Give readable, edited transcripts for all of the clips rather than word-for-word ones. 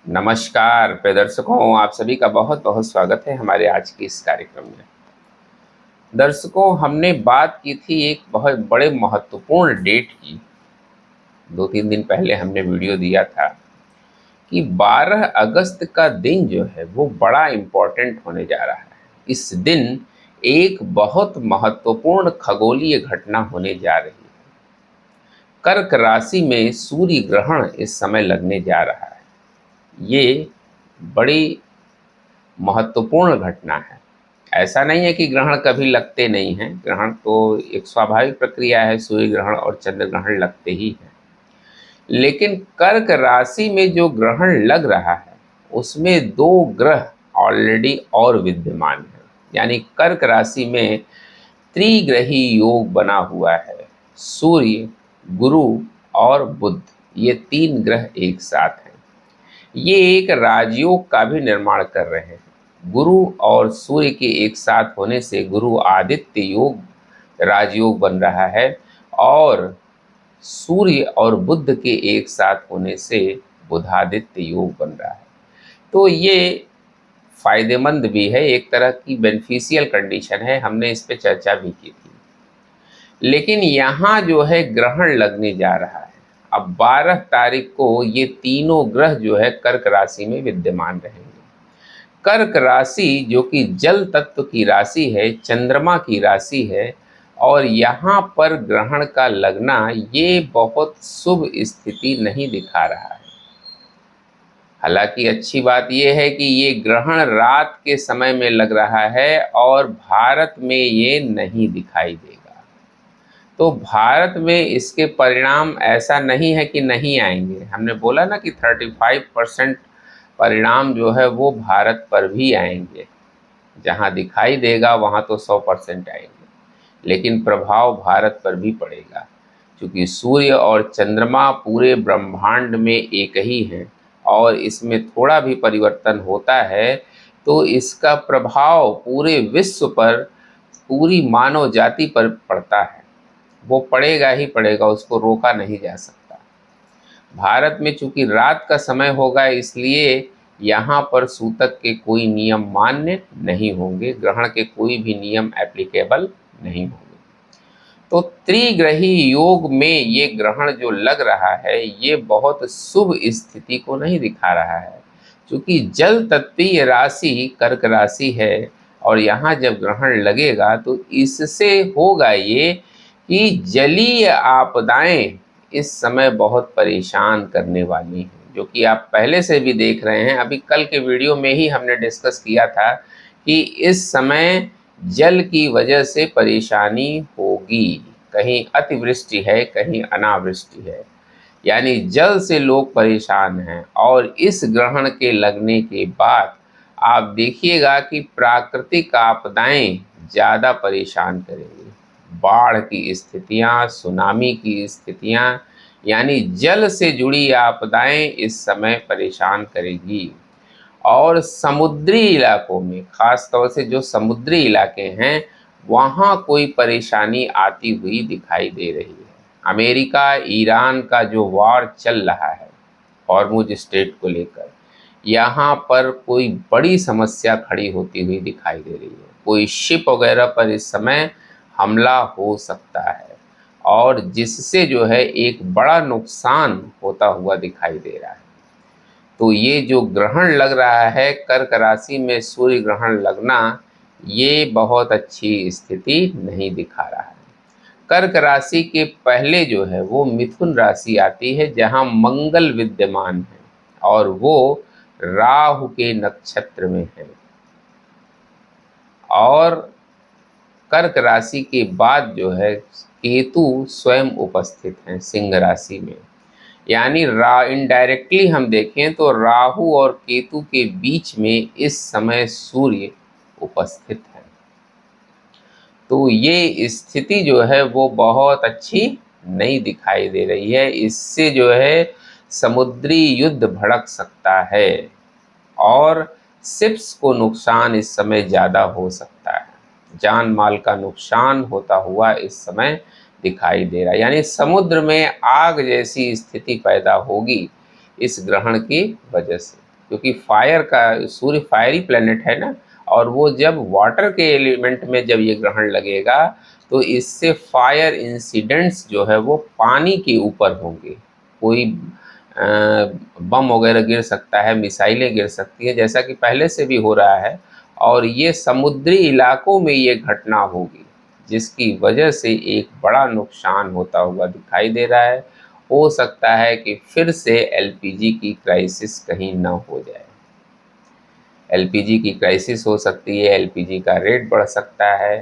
नमस्कार प्रिय दर्शकों, आप सभी का बहुत बहुत स्वागत है हमारे आज के इस कार्यक्रम में। दर्शकों, हमने बात की थी एक बहुत बड़े महत्वपूर्ण डेट की। 2-3 दिन पहले हमने वीडियो दिया था कि 12 अगस्त का दिन जो है वो बड़ा इम्पोर्टेंट होने जा रहा है। इस दिन एक बहुत महत्वपूर्ण खगोलीय घटना होने जा रही है। कर्क राशि में सूर्य ग्रहण इस समय लगने जा रहा है। ये बड़ी महत्वपूर्ण घटना है। ऐसा नहीं है कि ग्रहण कभी लगते नहीं हैं, ग्रहण तो एक स्वाभाविक प्रक्रिया है, सूर्य ग्रहण और चंद्र ग्रहण लगते ही हैं। लेकिन कर्क राशि में जो ग्रहण लग रहा है उसमें दो ग्रह ऑलरेडी और विद्यमान है। यानी कर्क राशि में त्रिग्रही योग बना हुआ है। सूर्य, गुरु और बुध, ये तीन ग्रह एक साथ हैं। ये एक राजयोग का भी निर्माण कर रहे हैं। गुरु और सूर्य के एक साथ होने से गुरु आदित्य योग राजयोग बन रहा है, और सूर्य और बुध के एक साथ होने से बुधादित्य योग बन रहा है। तो ये फायदेमंद भी है, एक तरह की बेनिफिशियल कंडीशन है। हमने इस पे चर्चा भी की थी। लेकिन यहाँ जो है ग्रहण लगने जा रहा है। अब 12 तारीख को ये तीनों ग्रह जो है कर्क राशि में विद्यमान रहेंगे। कर्क राशि जो कि जल तत्व की राशि है, चंद्रमा की राशि है, और यहाँ पर ग्रहण का लगना ये बहुत शुभ स्थिति नहीं दिखा रहा है। हालांकि अच्छी बात यह है कि ये ग्रहण रात के समय में लग रहा है और भारत में ये नहीं दिखाई देगा। तो भारत में इसके परिणाम ऐसा नहीं है कि नहीं आएंगे। हमने बोला ना कि 35% परिणाम जो है वो भारत पर भी आएंगे। जहाँ दिखाई देगा वहाँ तो 100% आएंगे, लेकिन प्रभाव भारत पर भी पड़ेगा। क्योंकि सूर्य और चंद्रमा पूरे ब्रह्मांड में एक ही हैं, और इसमें थोड़ा भी परिवर्तन होता है तो इसका प्रभाव पूरे विश्व पर, पूरी मानव जाति पर पड़ता है। वो पड़ेगा ही पड़ेगा, उसको रोका नहीं जा सकता। भारत में चूंकि रात का समय होगा, इसलिए यहाँ पर सूतक के कोई नियम मान्य नहीं होंगे, ग्रहण के कोई भी नियम एप्लीकेबल नहीं होंगे। तो त्रिग्रही योग में ये ग्रहण जो लग रहा है ये बहुत शुभ स्थिति को नहीं दिखा रहा है। क्योंकि जल तत्वीय राशि कर्क राशि है, और यहाँ जब ग्रहण लगेगा तो इससे होगा ये कि जलीय आपदाएं इस समय बहुत परेशान करने वाली हैं, जो कि आप पहले से भी देख रहे हैं। अभी कल के वीडियो में ही हमने डिस्कस किया था कि इस समय जल की वजह से परेशानी होगी। कहीं अतिवृष्टि है, कहीं अनावृष्टि है, यानी जल से लोग परेशान हैं। और इस ग्रहण के लगने के बाद आप देखिएगा कि प्राकृतिक आपदाएं ज़्यादा परेशान करेंगी। बाढ़ की स्थितियां, सुनामी की स्थितियां, यानी जल से जुड़ी आपदाएं इस समय परेशान करेगी। और समुद्री इलाकों में, ख़ास तौर से जो समुद्री इलाके हैं, वहाँ कोई परेशानी आती हुई दिखाई दे रही है। अमेरिका ईरान का जो वार चल रहा है हॉर्मुज स्ट्रेट को लेकर, यहाँ पर कोई बड़ी समस्या खड़ी होती हुई दिखाई दे रही है। कोई शिप वगैरह पर इस समय हमला हो सकता है, और जिससे जो है एक बड़ा नुकसान होता हुआ दिखाई दे रहा है। तो ये जो ग्रहण लग रहा है, कर्क राशि में सूर्य ग्रहण लगना, ये बहुत अच्छी स्थिति नहीं दिखा रहा है। कर्क राशि के पहले जो है वो मिथुन राशि आती है, जहाँ मंगल विद्यमान है और वो राहु के नक्षत्र में है। और कर्क राशि के बाद जो है केतु स्वयं उपस्थित हैं सिंह राशि में। यानी इनडायरेक्टली हम देखें तो राहु और केतु के बीच में इस समय सूर्य उपस्थित है। तो ये स्थिति जो है वो बहुत अच्छी नहीं दिखाई दे रही है। इससे जो है समुद्री युद्ध भड़क सकता है, और शिप्स को नुकसान इस समय ज़्यादा हो सकता है। जान माल का नुकसान होता हुआ इस समय दिखाई दे रहा है। यानी समुद्र में आग जैसी स्थिति पैदा होगी इस ग्रहण की वजह से। क्योंकि फायर का सूर्य फायरी प्लैनेट है ना, और वो जब वाटर के एलिमेंट में जब ये ग्रहण लगेगा तो इससे फायर इंसिडेंट्स जो है वो पानी के ऊपर होंगे। कोई बम वगैरह गिर सकता है, मिसाइलें गिर सकती हैं, जैसा कि पहले से भी हो रहा है, और ये समुद्री इलाकों में ये घटना होगी, जिसकी वजह से एक बड़ा नुकसान होता हुआ दिखाई दे रहा है। हो सकता है कि फिर से एलपीजी की क्राइसिस कहीं न हो जाए। एलपीजी की क्राइसिस हो सकती है, एलपीजी का रेट बढ़ सकता है,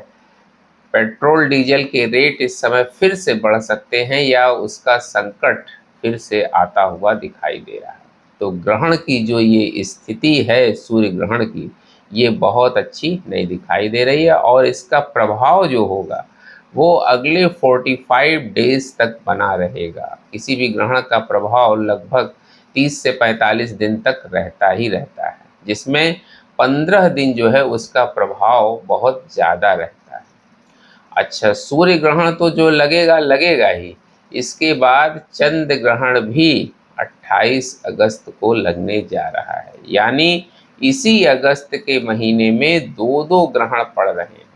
पेट्रोल डीजल के रेट इस समय फिर से बढ़ सकते हैं, या उसका संकट फिर से आता हुआ दिखाई दे रहा है। तो ग्रहण की जो ये स्थिति है सूर्य ग्रहण की, ये बहुत अच्छी नहीं दिखाई दे रही है, और इसका प्रभाव जो होगा वो अगले 45 डेज तक बना रहेगा। किसी भी ग्रहण का प्रभाव लगभग 30 से 45 दिन तक रहता ही रहता है, जिसमें 15 दिन जो है उसका प्रभाव बहुत ज़्यादा रहता है। अच्छा, सूर्य ग्रहण तो जो लगेगा लगेगा ही, इसके बाद चंद्र ग्रहण भी 28 अगस्त को लगने जा रहा है। यानी इसी अगस्त के महीने में दो दो ग्रहण पड़ रहे हैं।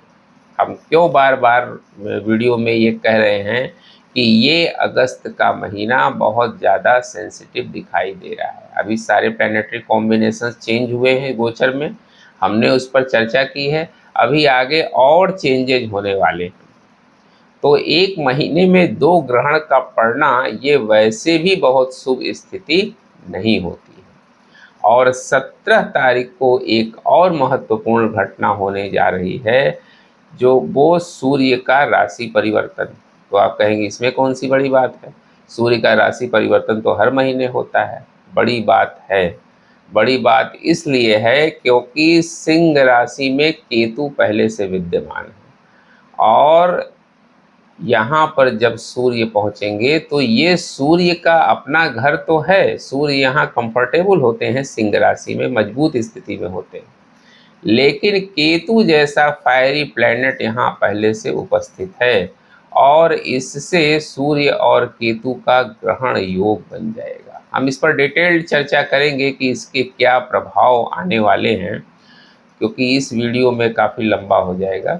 हम क्यों बार बार वीडियो में ये कह रहे हैं कि ये अगस्त का महीना बहुत ज़्यादा सेंसिटिव दिखाई दे रहा है। अभी सारे प्लैनेटरी कॉम्बिनेशन चेंज हुए हैं गोचर में, हमने उस पर चर्चा की है। अभी आगे और चेंजेज होने वाले हैं। तो एक महीने में दो ग्रहण का पड़ना ये वैसे भी बहुत शुभ स्थिति नहीं होती है। और 17 तारीख को एक और महत्वपूर्ण घटना होने जा रही है, जो वो सूर्य का राशि परिवर्तन। तो आप कहेंगे इसमें कौन सी बड़ी बात है, सूर्य का राशि परिवर्तन तो हर महीने होता है। बड़ी बात है, बड़ी बात इसलिए है क्योंकि सिंह राशि में केतु पहले से विद्यमान है, और यहाँ पर जब सूर्य पहुँचेंगे तो ये सूर्य का अपना घर तो है, सूर्य यहाँ कंफर्टेबल होते हैं, सिंह राशि में मजबूत स्थिति में होते हैं, लेकिन केतु जैसा फायरी प्लैनेट यहाँ पहले से उपस्थित है, और इससे सूर्य और केतु का ग्रहण योग बन जाएगा। हम इस पर डिटेल्ड चर्चा करेंगे कि इसके क्या प्रभाव आने वाले हैं, क्योंकि इस वीडियो में काफ़ी लंबा हो जाएगा।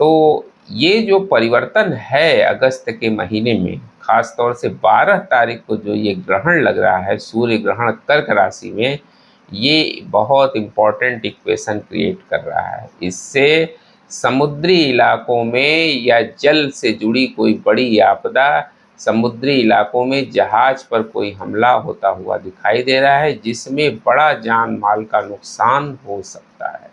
तो ये जो परिवर्तन है अगस्त के महीने में, ख़ास तौर से 12 तारीख को जो ये ग्रहण लग रहा है, सूर्य ग्रहण कर्क राशि में, ये बहुत इम्पॉर्टेंट इक्वेशन क्रिएट कर रहा है। इससे समुद्री इलाकों में या जल से जुड़ी कोई बड़ी आपदा, समुद्री इलाकों में जहाज पर कोई हमला होता हुआ दिखाई दे रहा है, जिसमें बड़ा जान माल का नुकसान हो सकता है,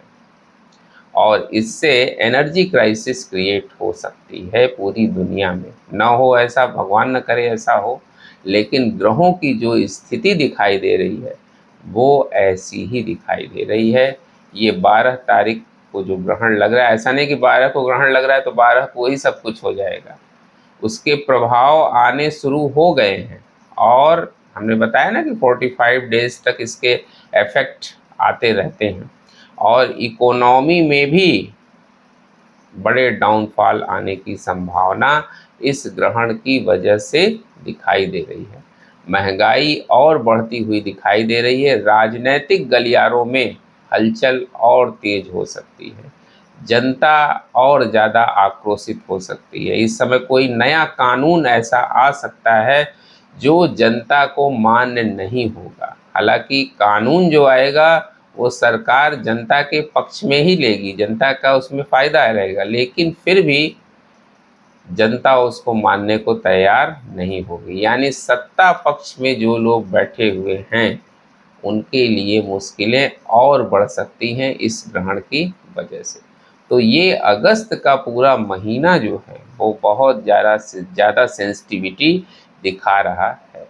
और इससे एनर्जी क्राइसिस क्रिएट हो सकती है पूरी दुनिया में। न हो ऐसा, भगवान न करे ऐसा हो, लेकिन ग्रहों की जो स्थिति दिखाई दे रही है वो ऐसी ही दिखाई दे रही है। ये 12 तारीख को जो ग्रहण लग रहा है, ऐसा नहीं कि 12 को ग्रहण लग रहा है तो 12 को ही सब कुछ हो जाएगा। उसके प्रभाव आने शुरू हो गए हैं, और हमने बताया ना कि 45 डेज तक इसके इफेक्ट आते रहते हैं, और इकोनॉमी में भी बड़े डाउनफॉल आने की संभावना इस ग्रहण की वजह से दिखाई दे रही है। महंगाई और बढ़ती हुई दिखाई दे रही है। राजनीतिक गलियारों में हलचल और तेज हो सकती है। जनता और ज़्यादा आक्रोशित हो सकती है। इस समय कोई नया कानून ऐसा आ सकता है जो जनता को मान्य नहीं होगा। हालांकि कानून जो आएगा वो सरकार जनता के पक्ष में ही लेगी, जनता का उसमें फ़ायदा रहेगा, लेकिन फिर भी जनता उसको मानने को तैयार नहीं होगी। यानी सत्ता पक्ष में जो लोग बैठे हुए हैं उनके लिए मुश्किलें और बढ़ सकती हैं इस ग्रहण की वजह से। तो ये अगस्त का पूरा महीना जो है वो बहुत ज़्यादा सेंसिटिविटी दिखा रहा है।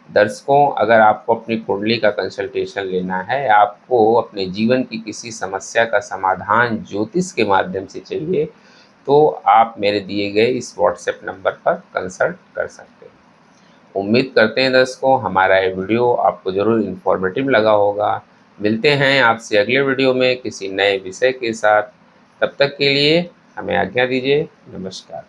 दर्शकों, अगर आपको अपनी कुंडली का कंसल्टेशन लेना है, आपको अपने जीवन की किसी समस्या का समाधान ज्योतिष के माध्यम से चाहिए, तो आप मेरे दिए गए इस व्हाट्सएप नंबर पर कंसल्ट कर सकते हैं। उम्मीद करते हैं दर्शकों हमारा ये वीडियो आपको ज़रूर इन्फॉर्मेटिव लगा होगा। मिलते हैं आपसे अगले वीडियो में किसी नए विषय के साथ। तब तक के लिए हमें आज्ञा दीजिए। नमस्कार।